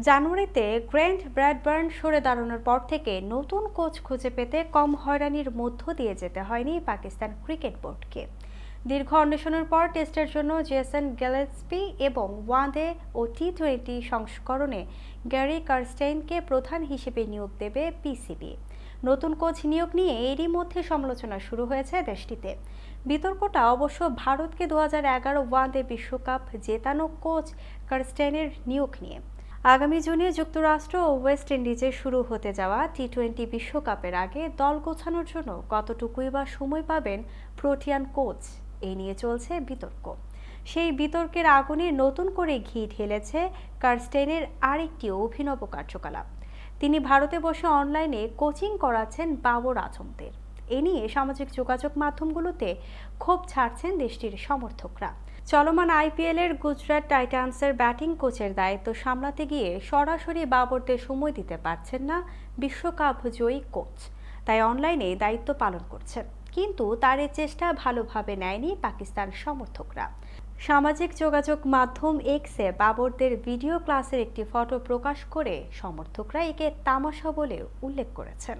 জানুয়ারিতে গ্রেন্ট ব্র্যাডবার্ন সরে দাঁড়ানোর পর থেকে নতুন কোচ খুঁজে পেতে কম হয়রানির মধ্য দিয়ে যেতে হয়নি পাকিস্তান ক্রিকেট বোর্ডকে। দীর্ঘ অন্বেষণের পর টেস্টের জন্য জেসন গ্যালেস্পি এবং ওয়ানডে ও টি-20 সংস্করণে গ্যারি কারস্টেইনকে প্রধান হিসেবে নিয়োগ দেবে পিসিবি। নতুন কোচ নিয়োগ নিয়ে এরই মধ্যে সমালোচনা শুরু হয়েছে দেশটিতে। বিতর্কটা অবশ্য ভারতকে 2011 ওয়ানডে বিশ্বকাপ জেতানো কোচ কারস্টেইনের নিয়োগ নিয়ে। আগামী জুনে যুক্তরাষ্ট্র ও ওয়েস্ট ইন্ডিজে শুরু হতে যাওয়া টি-20 বিশ্বকাপের আগে দল গোছানোর জন্য কতটুকুই বা সময় পাবেন প্রোটিয়ান কোচ, এই নিয়ে চলছে বিতর্ক। সেই বিতর্কের আগুনে নতুন করে ঘি ঢেলেছে কারস্টেইনের আরেকটি অভিনব কার্যকলাপ। তিনি ভারতে বসে অনলাইনে কোচিং করাচ্ছেন বাবর আজমদের। এ নিয়ে সামাজিক যোগাযোগ মাধ্যমগুলোতে ক্ষোভ ছাড়ছেন দেশটির সমর্থকরা। চলমান আইপিএলের গুজরাট টাইটান্সের ব্যাটিং কোচের দায়িত্ব সামলাতে গিয়ে সরাসরি বাবরদের সময় দিতে পারছেন না বিশ্বকাপ জয়ী কোচ, তাই অনলাইনে দায়িত্ব পালন করছেন। কিন্তু তার এই চেষ্টা ভালোভাবে নেয়নি পাকিস্তান সমর্থকরা। সামাজিক যোগাযোগ মাধ্যম এক্সে বাবরদের ভিডিও ক্লাসের একটি ফটো প্রকাশ করে সমর্থকরা একে তামাশা বলে উল্লেখ করেছেন।